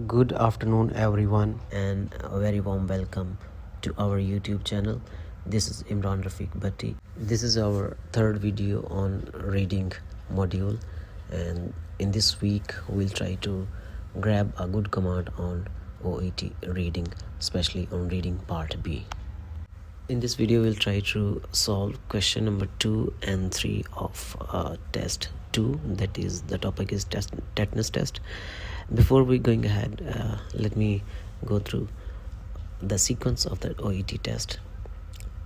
Good afternoon, everyone, and a very warm welcome to our YouTube channel. This is Imran Rafiq Bhatti. This is our third video on reading module, and in this week, we'll try to grab a good command on OET reading, especially on reading part B. In this video, we'll try to solve question number 2 and 3 of test 2. That is, the topic is tetanus test. Before we going ahead, let me go through the sequence of the OET test.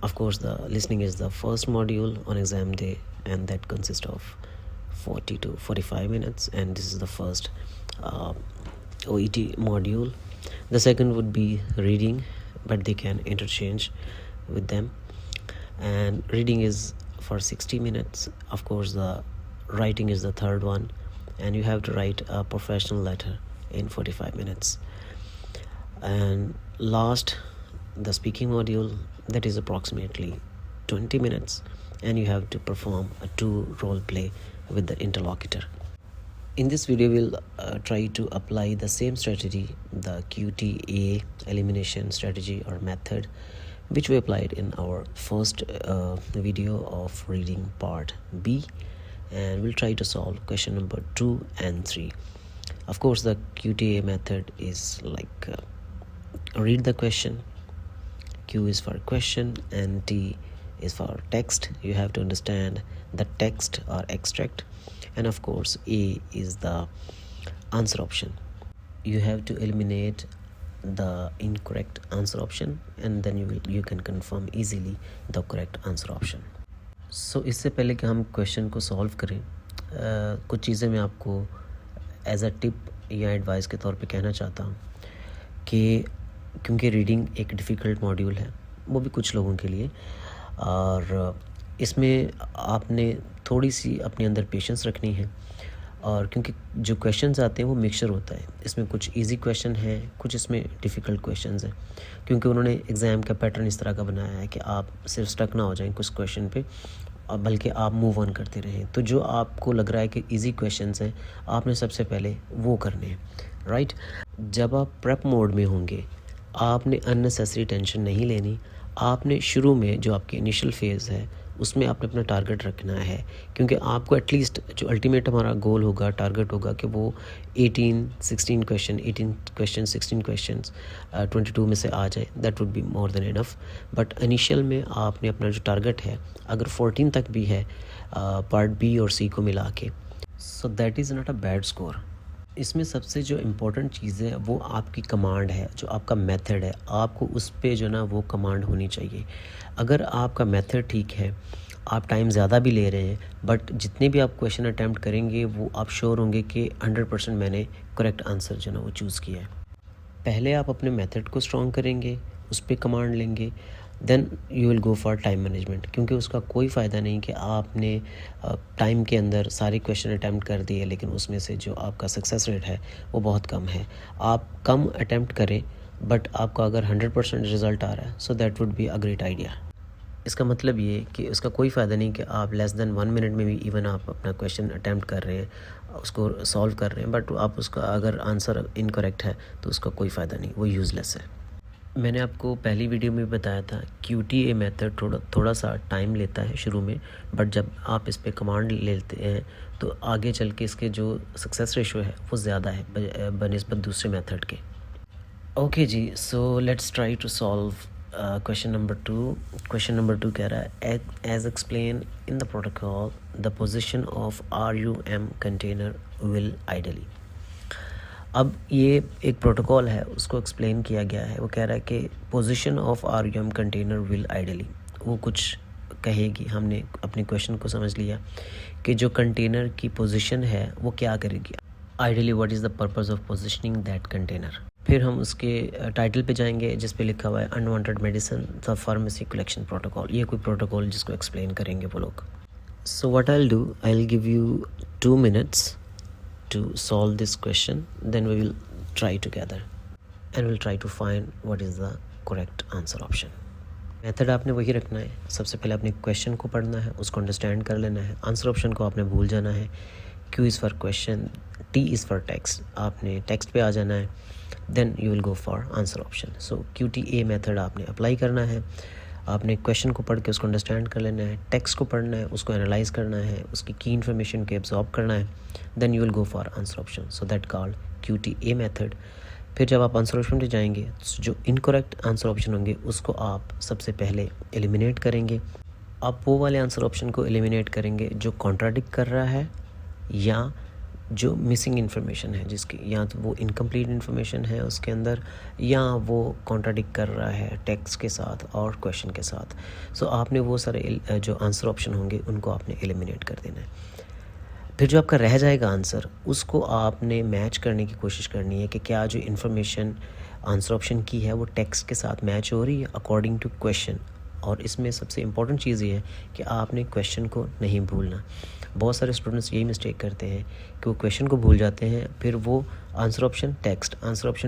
Of course, the listening is the first module on exam day, and that consists of 40 to 45 minutes, and this is the first OET module. The second would be reading, but they can interchange with them, and reading is for 60 minutes. Of course, the writing is the third one, and you have to write a professional letter in 45 minutes. And last, the speaking module, that is approximately 20 minutes, and you have to perform a 2 role play with the interlocutor. In this video, we'll try to apply the same strategy, the QTA elimination strategy or method, which we applied in our first video of reading part B, and we'll try to solve question number 2 and 3. Of course, the QTA method is like read the question, Q is for question, and T is for text. You have to understand the text or extract, and of course A is the answer option. You have to eliminate the incorrect answer option, and then you can confirm easily the correct answer option. So इससे पहले कि हम question को solve करें, कुछ चीज़ें मैं आपको एज अ टिप या एडवाइस के तौर पे कहना चाहता हूँ कि क्योंकि रीडिंग एक डिफ़िकल्ट मॉड्यूल है, वो भी कुछ लोगों के लिए, और इसमें आपने थोड़ी सी अपने अंदर पेशेंस रखनी है, और क्योंकि जो क्वेश्चंस आते हैं वो मिक्सचर होता है, इसमें कुछ इजी क्वेश्चन हैं, कुछ इसमें डिफ़िकल्ट क्वेश्चंस हैं, क्योंकि उन्होंने एग्ज़ाम का पैटर्न इस तरह का बनाया है कि आप सिर्फ स्टक ना हो जाएं कुछ क्वेश्चन पे, बल्कि आप मूव ऑन करते रहें। तो जो आपको लग रहा है कि इजी क्वेश्चंस हैं, आपने सबसे पहले वो करने हैं, राइट। जब आप प्रेप मोड में होंगे, आपने अननेसेसरी टेंशन नहीं लेनी। आपने शुरू में जो आपकी इनिशियल फेज़ है उसमें आपने अपना टारगेट रखना है, क्योंकि आपको एटलीस्ट जो अल्टीमेट हमारा गोल होगा, टारगेट होगा कि वो 16 क्वेश्चन 16 क्वेश्चंस 22 में से आ जाए, that would be more than enough. But initial में आपने अपना जो टारगेट है, अगर 14 तक भी है पार्ट बी और सी को मिला के, so that is not a bad score. इसमें सबसे जो इम्पोर्टेंट चीज़ है वो आपकी कमांड है, जो आपका मेथड है, आपको उस पे जो ना वो कमांड होनी चाहिए। अगर आपका मेथड ठीक है, आप टाइम ज़्यादा भी ले रहे हैं, बट जितने भी आप क्वेश्चन अटैम्प्ट करेंगे वो आप श्योर होंगे कि 100% मैंने करेक्ट आंसर जो ना वो चूज़ किया है। पहले आप अपने मेथड को स्ट्रॉन्ग करेंगे, उस पर कमांड लेंगे, then you will go for time management, क्योंकि उसका कोई फ़ायदा नहीं कि आपने टाइम के अंदर सारे क्वेश्चन अटैम्प्ट कर दिए, लेकिन उसमें से जो आपका सक्सेस रेट है वो बहुत कम है। आप कम अटैम्प्ट करें, बट आपका अगर 100% रिज़ल्ट आ रहा है, so that would be a great idea. इसका मतलब ये कि उसका कोई फ़ायदा नहीं कि आप लेस दैन 1 मिनट में भी इवन आप अपना क्वेश्चन अटैम्प्ट कर रहे हैं, उसको सॉल्व कर रहे हैं, बट आप उसका अगर आंसर इनकरेक्ट है तो उसका कोई फ़ायदा नहीं, वो यूज़लेस है। मैंने आपको पहली वीडियो में बताया था QTA मेथड थोड़ा सा टाइम लेता है शुरू में, बट जब आप इस पे कमांड लेते हैं तो आगे चल के इसके जो सक्सेस रेशो है वो ज़्यादा है बनिस्बत दूसरे मेथड के। ओके जी, so let's try to solve question number 2। Question number 2 कह रहा है, as explain in the protocol the position of RUM container will ideally. अब ये एक प्रोटोकॉल है, उसको एक्सप्लेन किया गया है। वो कह रहा है कि position of RUM container will ideally, वो कुछ कहेगी। हमने अपने क्वेश्चन को समझ लिया कि जो कंटेनर की पोजीशन है वो क्या करेगी, ideally what is the purpose of positioning that container. फिर हम उसके टाइटल पे जाएंगे जिस पे लिखा हुआ है unwanted medicine the pharmacy collection protocol. ये कोई प्रोटोकॉल जिसको एक्सप्लेन करेंगे वो लोग। So what I will do, I will give you 2 minutes to solve this question, then we will try together and we'll try to find what is the correct answer option. Method आपने वही रखना है। सबसे पहले अपने question को पढ़ना है, उसको अंडरस्टैंड कर लेना है। आंसर ऑप्शन को आपने भूल जाना है। Q is for question, T is for text, आपने टेक्स्ट पे आ जाना है। Then you will go for answer option. So QTA method आपने अप्लाई करना है। आपने क्वेश्चन को पढ़ के उसको अंडरस्टैंड कर लेना है, टेक्स्ट को पढ़ना है, उसको एनालाइज करना है, उसकी की इन्फॉर्मेशन को एब्जॉर्ब करना है, then you will go for answer option. So that called QTA method. फिर जब आप आंसर ऑप्शन पे जाएंगे, जो इनकरेक्ट आंसर ऑप्शन होंगे उसको आप सबसे पहले एलिमिनेट करेंगे। आप वो वाले आंसर ऑप्शन को एलिमिनेट करेंगे जो कॉन्ट्राडिक्ट कर रहा है या जो मिसिंग इन्फॉर्मेशन है, जिसकी या तो वो इनकम्प्लीट इन्फॉर्मेशन है उसके अंदर, या वो कॉन्ट्राडिक्ट कर रहा है टेक्स्ट के साथ और क्वेश्चन के साथ। सो आपने वो सारे जो आंसर ऑप्शन होंगे उनको आपने एलिमिनेट कर देना है। फिर जो आपका रह जाएगा आंसर, उसको आपने मैच करने की कोशिश करनी है कि क्या जो इन्फॉर्मेशन आंसर ऑप्शन की है वो टेक्स्ट के साथ मैच हो रही है अकॉर्डिंग टू क्वेश्चन। और इसमें सबसे इम्पॉर्टेंट चीज़ ये है कि आपने क्वेश्चन को नहीं भूलना। बहुत सारे स्टूडेंट्स यही मिस्टेक करते हैं कि वो क्वेश्चन को भूल जाते हैं, फिर वो आंसर ऑप्शन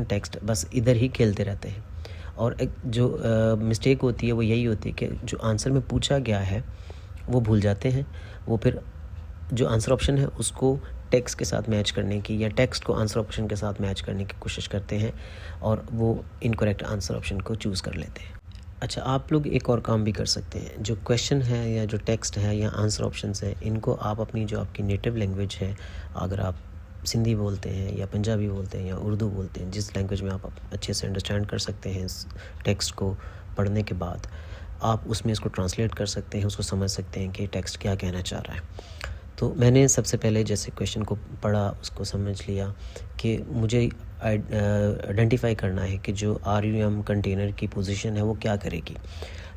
टेक्स्ट बस इधर ही खेलते रहते हैं। और एक जो मिस्टेक होती है वो यही होती है कि जो आंसर में पूछा गया है वो भूल जाते हैं। वो फिर जो आंसर ऑप्शन है उसको टेक्स्ट के साथ मैच करने की या टेक्स्ट को आंसर ऑप्शन के साथ मैच करने की कोशिश करते हैं और वो इनकरेक्ट आंसर ऑप्शन को चूज़ कर लेते हैं। अच्छा, आप लोग एक और काम भी कर सकते हैं। जो क्वेश्चन है या जो टेक्स्ट है या आंसर ऑप्शंस हैं, इनको आप अपनी जो आपकी नेटिव लैंग्वेज है, अगर आप सिंधी बोलते हैं या पंजाबी बोलते हैं या उर्दू बोलते हैं, जिस लैंग्वेज में आप अच्छे से अंडरस्टैंड कर सकते हैं इस टेक्स्ट को पढ़ने के बाद, आप उसमें इसको ट्रांसलेट कर सकते हैं, उसको समझ सकते हैं कि टेक्स्ट क्या कहना चाह रहा है। तो मैंने सबसे पहले जैसे क्वेश्चन को पढ़ा, उसको समझ लिया कि मुझे आइडेंटिफाई करना है कि जो RUM कंटेनर की पोजीशन है वो क्या करेगी।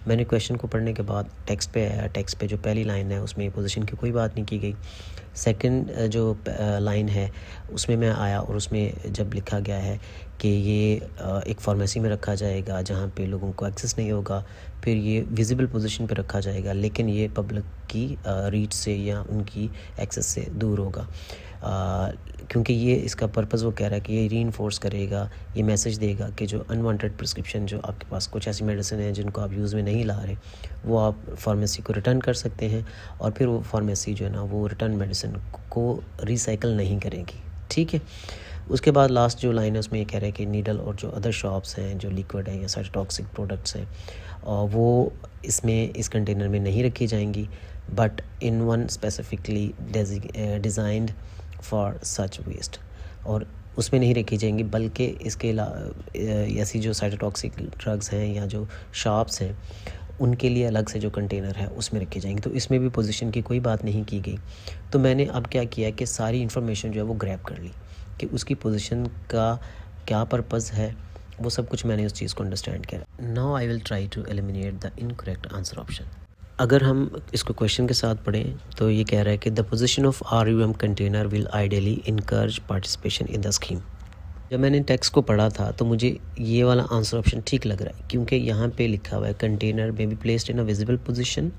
मैंने क्वेश्चन को पढ़ने के बाद टेक्स्ट पे आया। टेक्स्ट पे जो पहली लाइन है उसमें पोजीशन की कोई बात नहीं की गई। सेकंड जो लाइन है उसमें मैं आया और उसमें जब लिखा गया है कि ये एक फार्मेसी में रखा जाएगा जहाँ पे लोगों को एक्सेस नहीं होगा, फिर ये विजिबल पोजीशन पे रखा जाएगा लेकिन ये पब्लिक की रीच से या उनकी एक्सेस से दूर होगा, क्योंकि ये इसका पर्पस वो कह रहा है कि ये रीइंफोर्स करेगा, ये मैसेज देगा कि जो अनवांटेड प्रिस्क्रिप्शन, जो आपके पास कुछ ऐसी मेडिसिन है जिनको आप यूज़ में नहीं ला रहे, वो आप फार्मेसी को रिटर्न कर सकते हैं और फिर वो फार्मेसी जो है ना वो रिटर्न मेडिसिन को रिसाइकल नहीं करेगी। ठीक है। उसके बाद लास्ट जो लाइन है उसमें ये कह रहा है कि नीडल और जो अदर शॉप्स हैं जो लिक्विड हैं या साइटोटॉक्सिक प्रोडक्ट्स हैं वो इसमें इस कंटेनर में नहीं रखी जाएंगी, but in one specifically designed for such waste, और उसमें नहीं रखी जाएंगी बल्कि इसके ऐसी जो साइटोटॉक्सिक ड्रग्स हैं या जो शॉप्स हैं उनके लिए अलग से जो कंटेनर है उसमें रखे जाएंगे। तो इसमें भी पोजीशन की कोई बात नहीं की गई। तो मैंने अब क्या किया कि सारी इन्फॉर्मेशन जो है वो ग्रैब कर ली कि उसकी पोजीशन का क्या पर्पस है, वो सब कुछ मैंने उस चीज़ को अंडरस्टैंड किया। Now I will try to eliminate the incorrect answer option. अगर हम इसको क्वेश्चन के साथ पढ़ें तो ये कह रहा है कि the position of RUM container will ideally encourage participation in the scheme. जब मैंने टेक्स्ट को पढ़ा था तो मुझे ये वाला आंसर ऑप्शन ठीक लग रहा है, क्योंकि यहाँ पे लिखा हुआ है कंटेनर में be placed in a visible position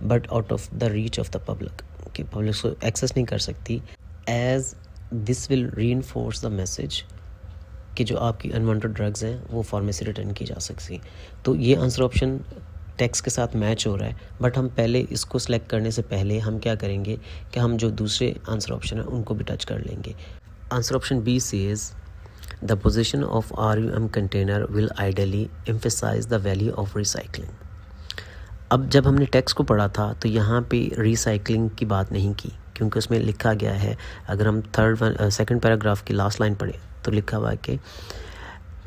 but out of the reach of the public, कि पब्लिक को एक्सेस नहीं कर सकती, as this will reinforce the message कि जो आपकी अनवांटेड ड्रग्स हैं वो फार्मेसी रिटर्न की जा सकती। तो ये आंसर ऑप्शन टेक्स्ट के साथ मैच हो रहा है, बट हम पहले इसको सिलेक्ट करने से पहले हम क्या करेंगे कि हम जो दूसरे आंसर ऑप्शन है उनको भी टच कर लेंगे। Answer option B says the position of RUM container will ideally emphasise the value of recycling. अब जब हमने टेक्स्ट को पढ़ा था तो यहाँ पे रिसाइकलिंग की बात नहीं की, क्योंकि उसमें लिखा गया है, अगर हम सेकंड पैराग्राफ की लास्ट लाइन पढ़ें तो लिखा हुआ है कि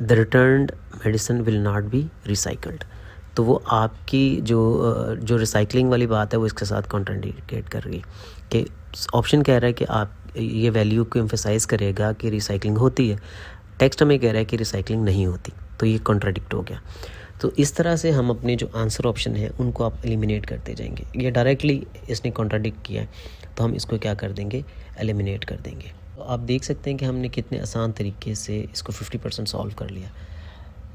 the returned medicine will not be recycled. तो वो आपकी जो रिसाइकलिंग वाली बात है वो इसके साथ कॉन्ट्राडिक्ट कर रही कि ऑप्शन कह रहा है कि आप ये वैल्यू को एम्फसाइज़ करेगा कि रिसाइकलिंग होती है, टेक्स्ट हमें कह रहा है कि रिसाइकलिंग नहीं होती, तो ये कॉन्ट्राडिक्ट हो गया। तो इस तरह से हम अपने जो आंसर ऑप्शन है उनको आप एलिमिनेट करते जाएंगे। ये डायरेक्टली इसने कॉन्ट्राडिक्ट किया है तो हम इसको क्या कर देंगे, एलिमिनेट कर देंगे। तो आप देख सकते हैं कि हमने कितने आसान तरीके से इसको 50% सॉल्व कर लिया।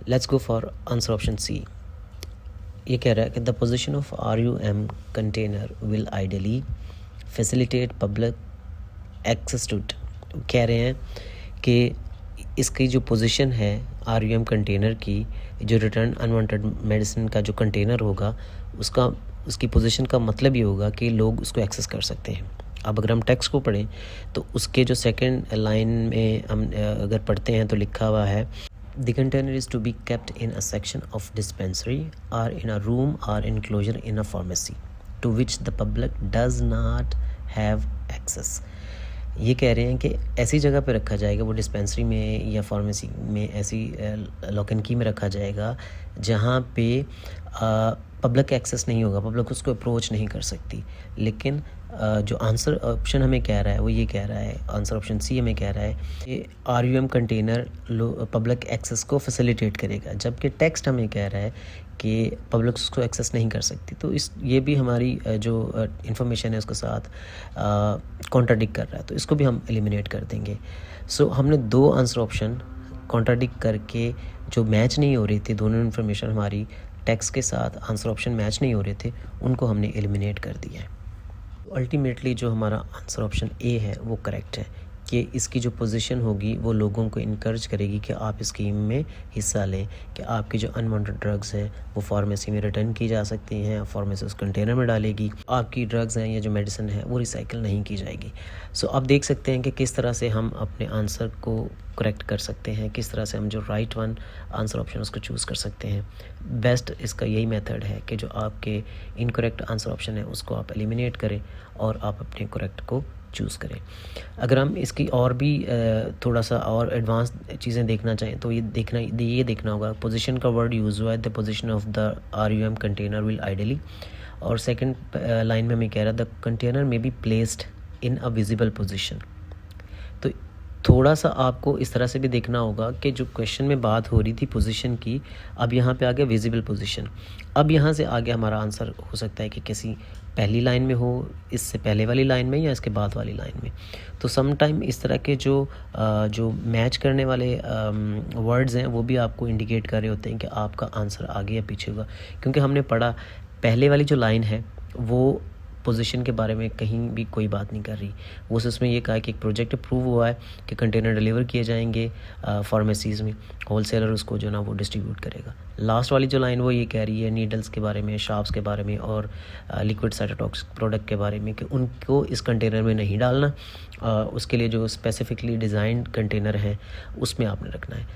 Let's go for answer option C। ये कह रहा है कि the position of RUM container will ideally facilitate public access to it. कह रहे हैं कि इसकी जो पोजीशन है RUM कंटेनर की, जो रिटर्न अनवांटेड मेडिसिन का जो कंटेनर होगा उसकी पोजीशन का मतलब ये होगा कि लोग उसको एक्सेस कर सकते हैं। अब अगर हम टेक्स्ट को पढ़ें तो उसके जो सेकंड लाइन में हम अगर पढ़ते हैं तो लिखा हुआ है, the container is to be kept in a section of dispensary or in a room or enclosure in a pharmacy to which the public does not have access. ये कह रहे हैं कि ऐसी जगह पे रखा जाएगा, वो डिस्पेंसरी में या फार्मेसी में ऐसी लॉक एंड की में रखा जाएगा जहाँ पे पब्लिक एक्सेस नहीं होगा, पब्लिक उसको अप्रोच नहीं कर सकती। लेकिन जो आंसर ऑप्शन हमें कह रहा है वो ये कह रहा है, आंसर ऑप्शन सी हमें कह रहा है कि RUM कंटेनर पब्लिक एक्सेस को फैसिलिटेट करेगा, जबकि टेक्स्ट हमें कह रहा है कि पब्लिक उसको एक्सेस नहीं कर सकती। तो ये भी हमारी जो इंफॉर्मेशन है उसके साथ कॉन्ट्राडिक्ट कर रहा है, तो इसको भी हम एलिमिनेट कर देंगे। सो हमने 2 आंसर ऑप्शन कॉन्ट्राडिक्ट करके जो मैच नहीं हो रही थी, दोनों इन्फॉर्मेशन हमारी टेक्स्ट के साथ आंसर ऑप्शन मैच नहीं हो रहे थे, उनको हमने एलिमिनेट कर दिया है। अल्टीमेटली जो हमारा आंसर ऑप्शन ए है वो करेक्ट है कि इसकी जो पोजीशन होगी वो लोगों को इनकरेज करेगी कि आप इस स्कीम में हिस्सा लें, कि आपकी जो अनवांटेड ड्रग्स हैं वो फार्मेसी में रिटर्न की जा सकती हैं, फार्मेसी उस कंटेनर में डालेगी, आपकी ड्रग्स हैं या जो मेडिसिन है वो रिसाइकिल नहीं की जाएगी। सो आप देख सकते हैं कि किस तरह से हम अपने आंसर को करेक्ट कर सकते हैं, किस तरह से हम जो राइट वन आंसर ऑप्शन उसको चूज़ कर सकते हैं। बेस्ट इसका यही मेथड है कि जो आपके इनकरेक्ट आंसर ऑप्शन है उसको आप एलिमिनेट करें और आप अपने करेक्ट को चूज़ करें। अगर हम इसकी और भी थोड़ा सा और एडवांस चीज़ें देखना चाहें तो ये देखना होगा पोजीशन का वर्ड यूज़ हुआ है, the position of the RUM container will ideally, और सेकंड लाइन में हमें कह रहा है द कंटेनर में be placed in a visible position. तो थोड़ा सा आपको इस तरह से भी देखना होगा कि जो क्वेश्चन में बात हो रही थी पोजीशन की, अब यहाँ पे आ गया विजिबल पोजीशन। अब यहाँ से आगे हमारा आंसर हो सकता है कि किसी पहली लाइन में हो, इससे पहले वाली लाइन में या इसके बाद वाली लाइन में। तो सम टाइम इस तरह के जो मैच करने वाले वर्ड्स हैं वो भी आपको इंडिकेट कर रहे होते हैं कि आपका आंसर आगे या पीछे होगा, क्योंकि हमने पढ़ा पहले वाली जो लाइन है वो पोजीशन के बारे में कहीं भी कोई बात नहीं कर रही, वो उसमें ये कहा है कि एक प्रोजेक्ट अप्रूव हुआ है कि कंटेनर डिलीवर किए जाएंगे फार्मेसीज़ में, होलसेलर उसको जो ना वो डिस्ट्रीब्यूट करेगा। लास्ट वाली जो लाइन वो ये कह रही है नीडल्स के बारे में, शार्प्स के बारे में और लिक्विड साइटोटॉक्सिक प्रोडक्ट के बारे में कि उनको इस कंटेनर में नहीं डालना, उसके लिए जो स्पेसिफिकली डिज़ाइंड कंटेनर है उसमें आपने रखना है।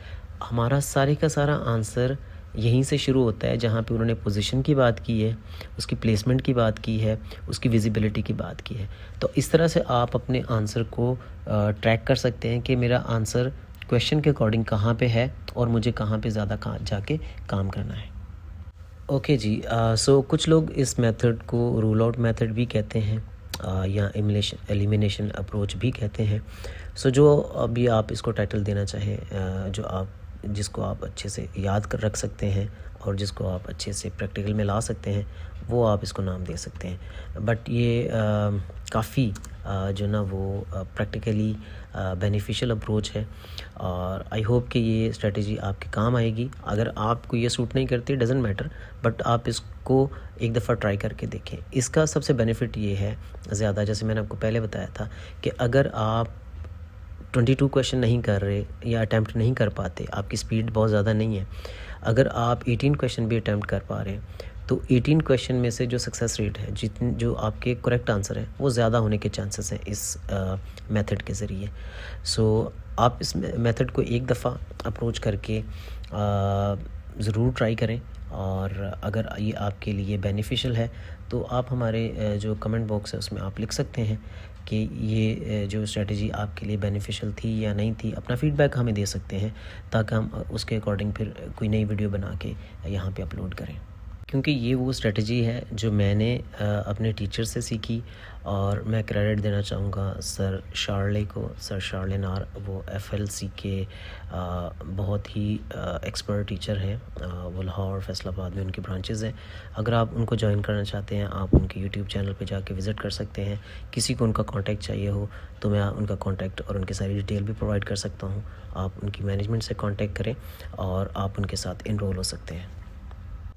हमारा सारे का सारा आंसर यहीं से शुरू होता है जहाँ पे उन्होंने पोजीशन की बात की है, उसकी प्लेसमेंट की बात की है, उसकी विजिबिलिटी की बात की है। तो इस तरह से आप अपने आंसर को ट्रैक कर सकते हैं कि मेरा आंसर क्वेश्चन के अकॉर्डिंग कहाँ पे है और मुझे कहाँ पे ज़्यादा जाके काम करना है। ओके जी, सो कुछ लोग इस मेथड को रूल आउट मेथड भी कहते हैं या एलिमिनेशन अप्रोच भी कहते हैं। सो जो अभी आप इसको टाइटल देना चाहें, जिसको आप अच्छे से याद कर रख सकते हैं और जिसको आप अच्छे से प्रैक्टिकल में ला सकते हैं, वो आप इसको नाम दे सकते हैं। बट ये काफ़ी जो ना वो प्रैक्टिकली बेनिफिशियल अप्रोच है और आई होप कि ये स्ट्रेटजी आपके काम आएगी। अगर आपको ये सूट नहीं करती डज़न्ट मैटर, बट आप इसको एक दफ़ा ट्राई करके देखें। इसका सबसे बेनिफिट ये है ज़्यादा, जैसे मैंने आपको पहले बताया था कि अगर आप 22 क्वेश्चन नहीं कर रहे या अटैम्प्ट नहीं कर पाते, आपकी स्पीड बहुत ज़्यादा नहीं है, अगर आप 18 क्वेश्चन भी अटैम्प्ट कर पा रहे हैं तो 18 क्वेश्चन में से जो सक्सेस रेट है, जो आपके करेक्ट आंसर है वो ज़्यादा होने के चांसेस हैं इस मेथड के ज़रिए। सो आप इस मेथड को एक दफ़ा अप्रोच करके ज़रूर ट्राई करें और अगर ये आपके लिए बेनिफिशियल है तो आप हमारे जो कमेंट बॉक्स है उसमें आप लिख सकते हैं कि ये जो स्ट्रेटजी आपके लिए बेनिफिशियल थी या नहीं थी। अपना फीडबैक हमें दे सकते हैं ताकि हम उसके अकॉर्डिंग फिर कोई नई वीडियो बना के यहाँ पे अपलोड करें, क्योंकि ये वो स्ट्रेटजी है जो मैंने अपने टीचर से सीखी और मैं क्रेडिट देना चाहूँगा सर शार्ले को। सर शार्ले नार वो FLC के बहुत ही एक्सपर्ट टीचर हैं, वो लाहौर फैसलाबाद में उनकी ब्रांचेज़ हैं। अगर आप उनको ज्वाइन करना चाहते हैं आप उनके यूट्यूब चैनल पे जाके विज़िट कर सकते हैं। किसी को उनका कांटेक्ट चाहिए हो तो मैं उनका कांटेक्ट और उनकी सारी डिटेल भी प्रोवाइड कर सकता हूँ। आप उनकी मैनेजमेंट से कांटेक्ट करें और आप उनके साथ इनरोल हो सकते हैं।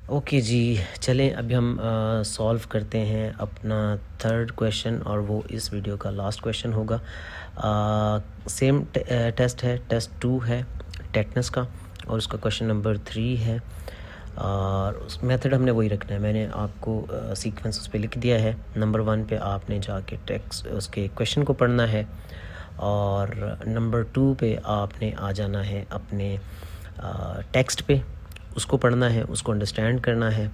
ओके जी, चलें अभी हम सॉल्व करते हैं अपना थर्ड क्वेश्चन और वो इस वीडियो का लास्ट क्वेश्चन होगा। सेम टेस्ट है, टेस्ट 2 है टेटनस का और उसका क्वेश्चन नंबर 3 है। और उस मेथड हमने वही रखना है। मैंने आपको सीक्वेंस उस पर लिख दिया है। नंबर 1 पे आपने जाके टेक्स्ट उसके क्वेश्चन को पढ़ना है, और नंबर 2 पे आपने आ जाना है अपने टेक्स्ट पे, उसको पढ़ना है, उसको अंडरस्टैंड करना है।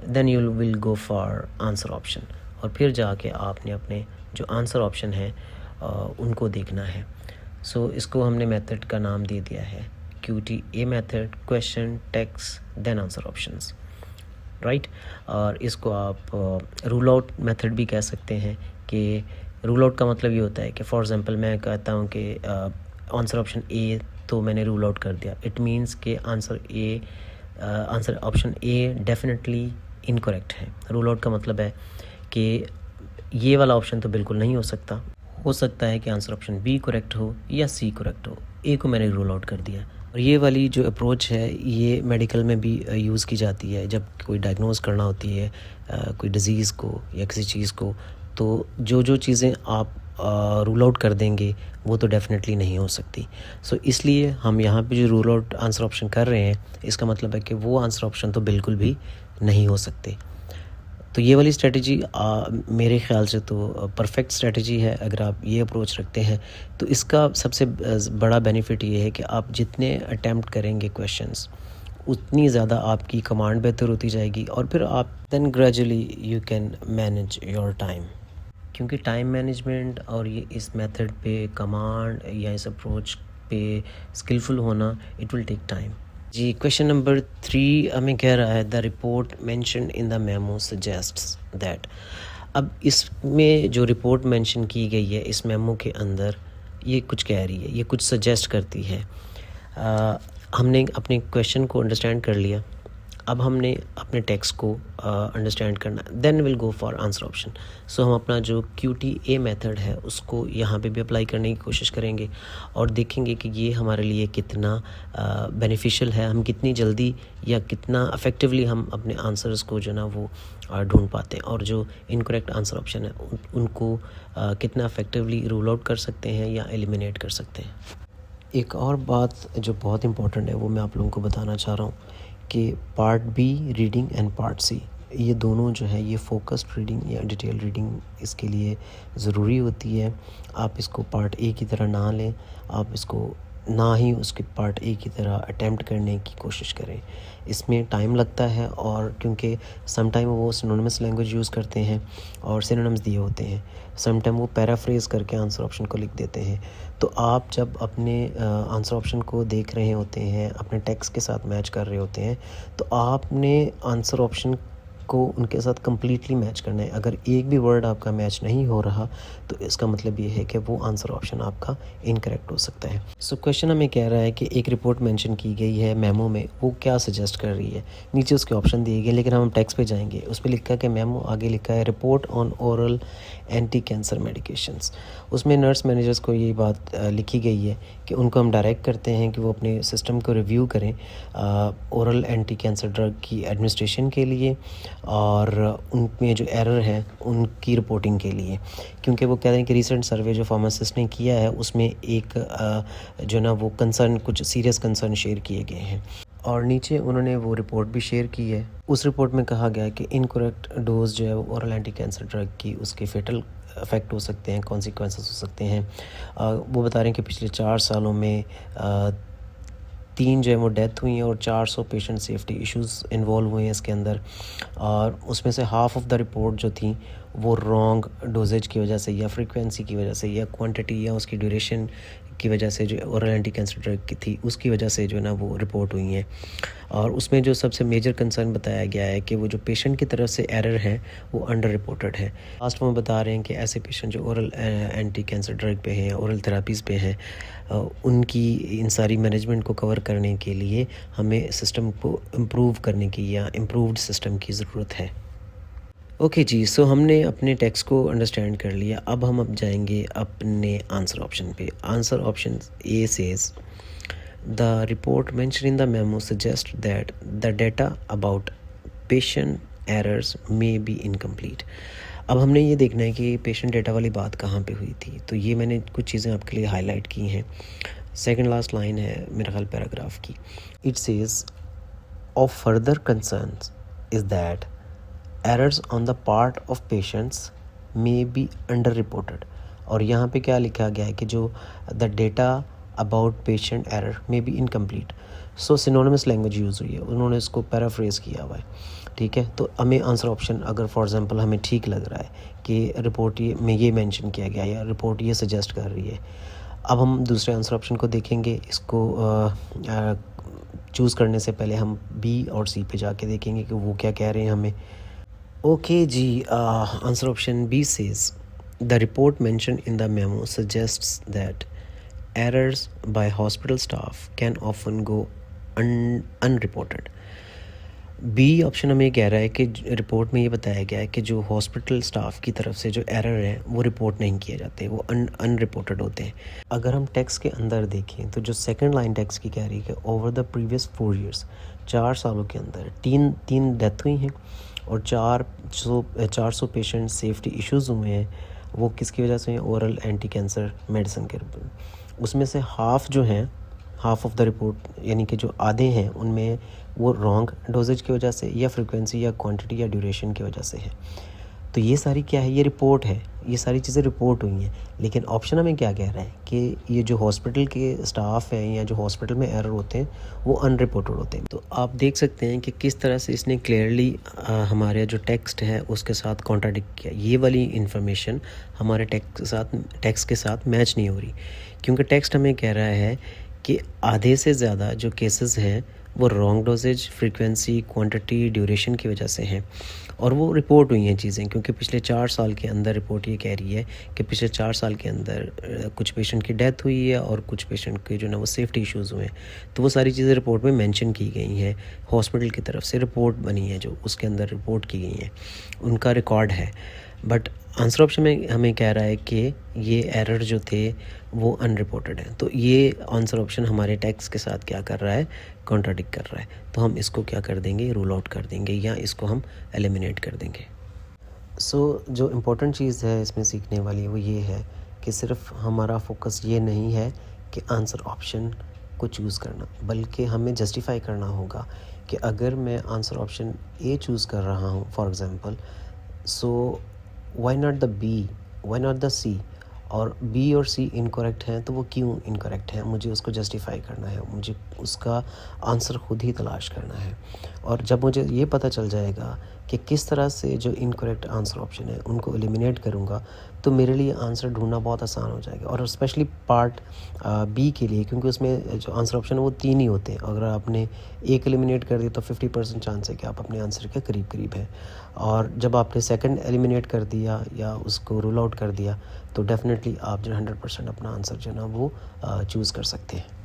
Then you will go for answer option, और फिर जाके आपने अपने जो आंसर ऑप्शन है उनको देखना है। सो इसको हमने मेथड का नाम दे दिया है QTA method, question, text, then answer options, right. और इसको आप रूल आउट मेथड भी कह सकते हैं कि रूल आउट का मतलब ये होता है कि फॉर एग्जांपल मैं कहता हूँ कि आंसर ऑप्शन ए तो मैंने रूल आउट कर दिया, इट मीन्स कि answer option A definitely incorrect है। रूल आउट का मतलब है कि ये वाला ऑप्शन तो बिल्कुल नहीं हो सकता है कि आंसर ऑप्शन बी करेक्ट हो या सी करेक्ट हो, ए को मैंने रूल आउट कर दिया। और ये वाली जो अप्रोच है ये मेडिकल में भी यूज़ की जाती है जब कोई डायग्नोज करना होती है कोई डिज़ीज़ को या किसी चीज़ को, तो जो चीज़ें आप रूल आउट कर देंगे वो तो डेफिनेटली नहीं हो सकती। सो इसलिए हम यहाँ पे जो रूल आउट आंसर ऑप्शन कर रहे हैं, इसका मतलब है कि वो आंसर ऑप्शन तो बिल्कुल भी नहीं हो सकते। तो ये वाली स्ट्रेटजी मेरे ख़्याल से तो परफेक्ट स्ट्रेटजी है। अगर आप ये अप्रोच रखते हैं तो इसका सबसे बड़ा बेनिफिट ये है कि आप जितने अटैम्प्ट करेंगे क्वेश्चंस, उतनी ज़्यादा आपकी कमांड बेहतर होती जाएगी, और फिर आप then gradually you can manage your time. क्योंकि टाइम मैनेजमेंट और ये इस मेथड पे कमांड या इस अप्रोच पे स्किलफुल होना, इट विल टेक टाइम। जी, क्वेश्चन नंबर 3 हमें कह रहा है the report mentioned in the memo suggests that. अब इसमें जो रिपोर्ट मेंशन की गई है इस मेमो के अंदर, ये कुछ कह रही है, ये कुछ सजेस्ट करती है। हमने अपने क्वेश्चन को अंडरस्टैंड कर लिया, अब हमने अपने टेक्स्ट को अंडरस्टैंड करना, then will go for answer option. So हम अपना जो QTA मेथड है उसको यहाँ पे भी अप्लाई करने की कोशिश करेंगे और देखेंगे कि ये हमारे लिए कितना बेनिफिशियल है, हम कितनी जल्दी या कितना इफ़ेक्टिवली हम अपने आंसर्स को जो ना वो ढूंढ पाते हैं, और जो इनकरेक्ट आंसर ऑप्शन है उनको कितना इफ़ेक्टिवली रूल आउट कर सकते हैं या एलिमिनेट कर सकते हैं। एक और बात जो बहुत इम्पोर्टेंट है वो मैं आप लोगों को बताना चाह रहा हूँ कि part B reading and part C, ये दोनों जो है ये फोकस्ड रीडिंग या डिटेल रीडिंग इसके लिए ज़रूरी होती है। आप इसको पार्ट ए की तरह ना लें, आप इसको ना ही उसके पार्ट ए की तरह अटेम्प्ट करने की कोशिश करें। इसमें टाइम लगता है, और क्योंकि सम टाइम वो सिनोनिमस लैंग्वेज यूज़ करते हैं और सिनोनिम्स दिए होते हैं, सम टाइम वो पैराफ्रेज करके आंसर ऑप्शन को लिख देते हैं। तो आप जब अपने आंसर ऑप्शन को देख रहे होते हैं, अपने टेक्स्ट के साथ मैच कर रहे होते हैं, तो आपने आंसर ऑप्शन को उनके साथ कम्प्लीटली मैच करना है। अगर एक भी वर्ड आपका मैच नहीं हो रहा तो इसका मतलब ये है कि वो आंसर ऑप्शन आपका इनकरेक्ट हो सकता है। सो क्वेश्चन हमें कह रहा है कि एक रिपोर्ट मेंशन की गई है मेमो में, वो क्या सजेस्ट कर रही है। नीचे उसके ऑप्शन दिए गए, लेकिन हम टेक्स्ट पे जाएंगे, उस पर लिखा है कि मेमो, आगे लिखा है report on oral anti cancer medications. उसमें नर्स मैनेजर्स को ये बात लिखी गई है कि उनको हम डायरेक्ट करते हैं कि वो अपने सिस्टम को रिव्यू करें ओरल एंटी कैंसर ड्रग की एडमिनिस्ट्रेशन के लिए और उनमें जो एरर है उनकी रिपोर्टिंग के लिए, क्योंकि वो कह रहे हैं कि रिसेंट सर्वे जो फार्मासिस्ट ने किया है उसमें एक जो ना वो कंसर्न, कुछ सीरियस कंसर्न शेयर किए गए हैं, और नीचे उन्होंने वो रिपोर्ट भी शेयर की है। उस रिपोर्ट में कहा गया है कि इनकरेक्ट डोज जो है वो ओरल एंटी कैंसर ड्रग की उसके फेटल इफ़ेक्ट हो सकते हैं, कॉन्सिक्वेंसेस हो सकते हैं। वो बता रहे हैं कि पिछले 4 सालों में 3 जो है वो डेथ हुई हैं और 400 पेशेंट सेफ्टी इश्यूज़ इन्वॉल्व हुए हैं इसके अंदर, और उसमें से हाफ़ ऑफ द रिपोर्ट जो थी वो रॉन्ग डोजेज की वजह से या फ्रीक्वेंसी की वजह से या क्वांटिटी या उसकी ड्यूरेशन की वजह से जो ओरल एंटी कैंसर ड्रग की थी उसकी वजह से जो है ना वो रिपोर्ट हुई हैं। और उसमें जो सबसे मेजर कंसर्न बताया गया है कि वो जो पेशेंट की तरफ से एरर है वो अंडर रिपोर्टेड है। लास्ट में बता रहे हैं कि ऐसे पेशेंट जो ओरल एंटी कैंसर ड्रग पे हैं, ओरल थेरापीज़ पे हैं, उनकी इन सारी मैनेजमेंट को कवर करने के लिए हमें सिस्टम को इम्प्रूव करने की या इम्प्रूव्ड सिस्टम की ज़रूरत है। ओके जी, सो हमने अपने टेक्स्ट को अंडरस्टैंड कर लिया। अब जाएंगे अपने आंसर ऑप्शन पे। Answer option A says the report mention in the memo suggest that the data about patient errors may be incomplete. अब हमने ये देखना है कि पेशेंट डेटा वाली बात कहाँ पे हुई थी, तो ये मैंने कुछ चीज़ें आपके लिए हाईलाइट की हैं। सेकंड लास्ट लाइन है मेरा ख्याल पैराग्राफ की। It says Of further concerns is that errors on the part of patients may be underreported. और यहाँ पे क्या लिखा गया है कि जो the data about patient error may be incomplete. So synonymous language use हुई है, उन्होंने इसको पैराफ्रेज किया हुआ है, ठीक है। तो हमें आंसर ऑप्शन अगर फॉर एग्जांपल हमें ठीक लग रहा है कि रिपोर्ट ये में ये मेंशन किया गया या रिपोर्ट ये सजेस्ट कर रही है, अब हम दूसरे आंसर ऑप्शन को देखेंगे। इसको चूज़ करने से पहले हम बी और सी पे जाके देखेंगे कि वो क्या कह रहे हैं हमें। ओके जी, answer option B says the report mention in the memo suggests that errors by hospital staff can often go unreported. B option हमें कह रहा है कि रिपोर्ट में ये बताया गया है कि जो हॉस्पिटल स्टाफ की तरफ से जो एरर है वो रिपोर्ट नहीं किए जाते, वो अनरिपोर्टेड होते हैं। अगर हम टेक्स्ट के अंदर देखें तो जो सेकंड लाइन टेक्स्ट की कह रही है कि ओवर द प्रीवियस 4 years 4 सालों के अंदर तीन डेथ हुई हैं और 400 पेशेंट सेफ्टी इश्यूज़ हुए हैं। वो किसकी वजह से हैं? ओरल एंटी कैंसर मेडिसिन के। उसमें से हाफ ऑफ द रिपोर्ट यानी कि जो आधे हैं उनमें वो रॉन्ग डोजेज की वजह से या फ्रीक्वेंसी या क्वांटिटी या ड्यूरेशन की वजह से है। तो ये सारी क्या है? ये रिपोर्ट है, ये सारी चीज़ें रिपोर्ट हुई हैं। लेकिन ऑप्शन हमें क्या कह रहा है कि ये जो हॉस्पिटल के स्टाफ हैं या जो हॉस्पिटल में एरर होते हैं वो अनरिपोर्टेड होते हैं। तो आप देख सकते हैं कि किस तरह से इसने क्लियरली हमारे जो टेक्स्ट है उसके साथ कॉन्ट्राडिक्ट किया। ये वाली इन्फॉर्मेशन हमारे टेक्स्ट के साथ मैच नहीं हो रही, क्योंकि टेक्स्ट हमें कह रहा है कि आधे से ज़्यादा जो केसेस हैं वो wrong doses, frequency, quantity, duration की वजह से हैं और वो रिपोर्ट हुई हैं चीज़ें, क्योंकि पिछले 4 साल के अंदर रिपोर्ट ये कह रही है कि पिछले 4 साल के अंदर कुछ पेशेंट की डेथ हुई है और कुछ पेशेंट के जो ना वो सेफ्टी इश्यूज़ हुए हैं। तो वो सारी चीज़ें रिपोर्ट में मेंशन की गई हैं, हॉस्पिटल की तरफ से रिपोर्ट बनी है जो उसके अंदर रिपोर्ट की गई हैं, उनका रिकॉर्ड है। बट आंसर ऑप्शन में हमें कह रहा है कि ये एरर जो थे वो अनरिपोर्टेड है। तो ये आंसर ऑप्शन हमारे टेक्स्ट के साथ क्या कर रहा है? कॉन्ट्राडिक्ट कर रहा है। तो हम इसको क्या कर देंगे? रूल आउट कर देंगे या इसको हम एलिमिनेट कर देंगे। सो जो इम्पोर्टेंट चीज़ है इसमें सीखने वाली वो ये है कि सिर्फ हमारा फोकस ये नहीं है कि आंसर ऑप्शन को चूज़ करना, बल्कि हमें जस्टिफाई करना होगा कि अगर मैं आंसर ऑप्शन ए चूज़ कर रहा हूँ for example, so why not the B, why not the C, और बी और सी इनकरेक्ट हैं तो वो क्यों इनकरेक्ट है, मुझे उसको जस्टिफाई करना है, मुझे उसका आंसर खुद ही तलाश करना है। और जब मुझे ये पता चल जाएगा कि किस तरह से जो इनकरेक्ट आंसर ऑप्शन है उनको एलिमिनेट करूँगा, तो मेरे लिए आंसर ढूंढना बहुत आसान हो जाएगा। और स्पेशली पार्ट बी के लिए, क्योंकि उसमें जो आंसर ऑप्शन है वो 3 ही होते हैं। अगर आपने एक एलिमिनेट कर दिया तो 50% चांस है कि आप अपने आंसर के करीब हैं, और जब आपने सेकंड एलिमिनेट कर दिया या उसको रूल आउट कर दिया तो डेफिनेटली आप जो 100% अपना आंसर जो है ना वो चूज़ कर सकते हैं।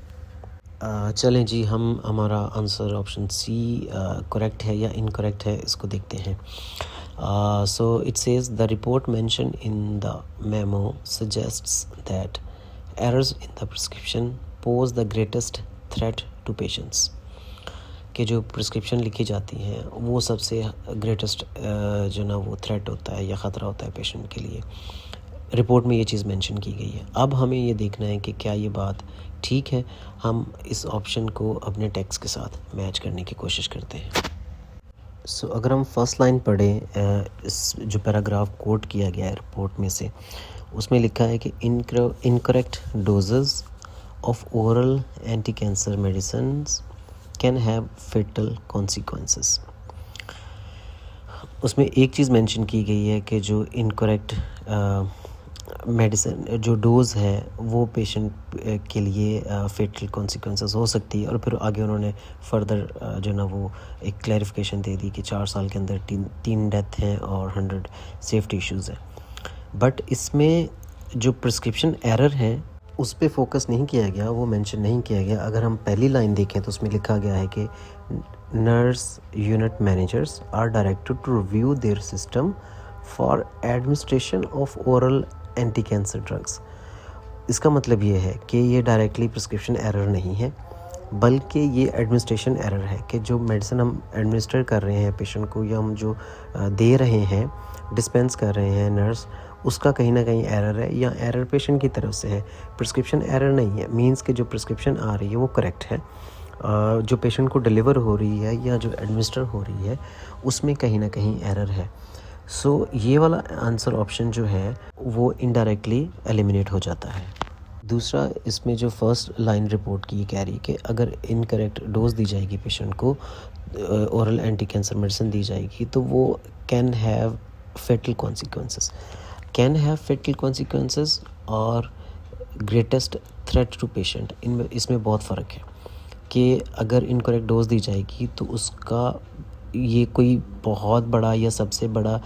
चलें जी, हम हमारा आंसर ऑप्शन सी करेक्ट है या इनकरेक्ट है इसको देखते हैं। So it says the report mention in the memo suggests that errors in the prescription pose the greatest threat to patients. कि जो प्रिस्क्रिप्शन लिखी जाती हैं वो सबसे ग्रेटेस्ट जो ना वो थ्रेट होता है या ख़तरा होता है पेशेंट के लिए। रिपोर्ट में ये चीज़ मेंशन की गई है। अब हमें ये देखना है कि क्या ये बात ठीक है। हम इस ऑप्शन को अपने टेक्स्ट के साथ मैच करने की कोशिश करते हैं। सो अगर हम फर्स्ट लाइन पढ़ें, इस जो पैराग्राफ कोट किया गया है रिपोर्ट में से, उसमें लिखा है कि incorrect doses of oral anti cancer medicines can have fatal consequences. उसमें एक चीज़ मेंशन की गई है कि जो इनकरेक्ट मेडिसिन जो डोज़ है वो पेशेंट के लिए फेटल कॉन्सिक्वेंसेस हो सकती है। और फिर आगे उन्होंने फर्दर जो ना वो एक क्लैरिफिकेशन दे दी कि 4 साल के अंदर तीन डेथ हैं और 100 सेफ्टी इश्यूज़ हैं। बट इसमें जो प्रिस्क्रिप्शन एरर है उस पे फोकस नहीं किया गया, वो मेंशन नहीं किया गया। अगर हम पहली लाइन देखें तो उसमें लिखा गया है कि nurse unit managers are directed to review their system for administration of oral anti cancer drugs. इसका मतलब ये है कि ये डायरेक्टली प्रिस्क्रिप्शन एरर नहीं है, बल्कि ये एडमिनिस्ट्रेशन एरर है कि जो मेडिसिन हम एडमिनिस्टर कर रहे हैं पेशेंट को या हम जो दे रहे हैं, डिस्पेंस कर रहे हैं नर्स, उसका कहीं ना कहीं एरर है या एरर पेशेंट की तरफ से है। प्रिस्क्रिप्शन एरर नहीं है, मींस कि जो प्रिस्क्रिप्शन आ रही है वो करेक्ट है। जो पेशेंट को डिलीवर हो रही है या जो एडमिनिस्टर हो रही है उसमें कहीं ना कहीं एरर है। सो ये वाला आंसर ऑप्शन जो है वो इनडायरेक्टली एलिमिनेट हो जाता है। दूसरा, इसमें जो फर्स्ट लाइन रिपोर्ट की कह रही है कि अगर इनकरेक्ट डोज दी जाएगी पेशेंट को, ओरल एंटी कैंसर मेडिसिन दी जाएगी, तो वो can have fatal consequences. Can have fatal consequences और ग्रेटेस्ट थ्रेट टू पेशेंट, इनमें इसमें बहुत फ़र्क है कि अगर इनकरेक्ट डोज दी जाएगी तो उसका ये कोई बहुत बड़ा या सबसे बड़ा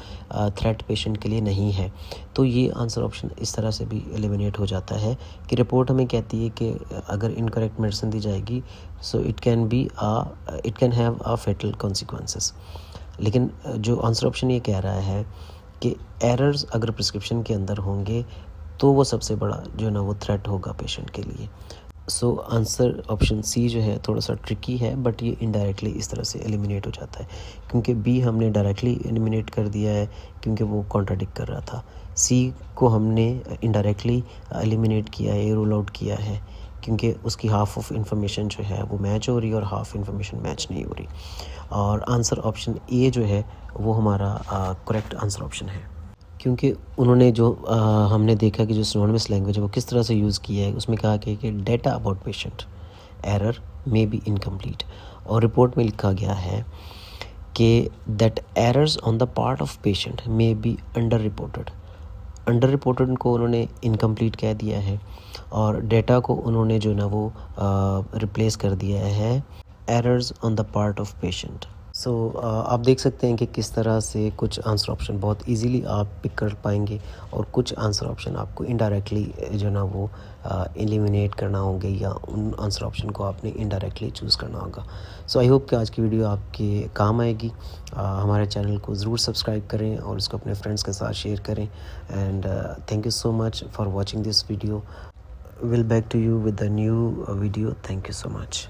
थ्रेट पेशेंट के लिए नहीं है। तो ये आंसर ऑप्शन इस तरह से भी एलिमिनेट हो जाता है कि रिपोर्ट हमें कहती है कि अगर इनकरेक्ट मेडिसिन दी जाएगी so it can have a fatal consequences. लेकिन जो आंसर ऑप्शन ये कह रहा है कि एरर्स अगर प्रिस्क्रिप्शन के अंदर होंगे तो वो सबसे बड़ा जो है ना वो थ्रेट होगा पेशेंट के लिए। सो आंसर ऑप्शन सी जो है थोड़ा सा ट्रिकी है, बट ये इनडायरेक्टली इस तरह से एलिमिनेट हो जाता है, क्योंकि बी हमने डायरेक्टली एलिमिनेट कर दिया है क्योंकि वो कॉन्ट्राडिक्ट कर रहा था। सी को हमने इनडायरेक्टली एलिमिनेट किया है, रूल आउट किया है, क्योंकि उसकी हाफ ऑफ इंफॉर्मेशन जो है वो मैच हो रही है और हाफ इंफॉर्मेशन मैच नहीं हो रही। और आंसर ऑप्शन ए जो है वो हमारा करेक्ट आंसर ऑप्शन है, क्योंकि उन्होंने जो हमने देखा कि जो सिनोनिमस लैंग्वेज है वो किस तरह से यूज़ किया है। उसमें कहा कि data about patient error may be incomplete, और रिपोर्ट में लिखा गया है कि that errors on the part of patient may be under reported. Under reported को उन्होंने इनकम्प्लीट कह दिया है और डेटा को उन्होंने जो ना वो रिप्लेस कर दिया है errors on the part of patient. So आप देख सकते हैं कि किस तरह से कुछ आंसर ऑप्शन बहुत इजीली आप पिक कर पाएंगे और कुछ आंसर ऑप्शन आपको इनडायरेक्टली जो ना वो एलिमिनेट करना होंगे या उन आंसर ऑप्शन को आपने इनडायरेक्टली चूज़ करना होगा। सो आई होप कि आज की वीडियो आपके काम आएगी। हमारे चैनल को ज़रूर सब्सक्राइब करें और इसको अपने फ्रेंड्स के साथ शेयर करें। And thank you so much for watching this video. Will back to you with the new video. Thank you so much.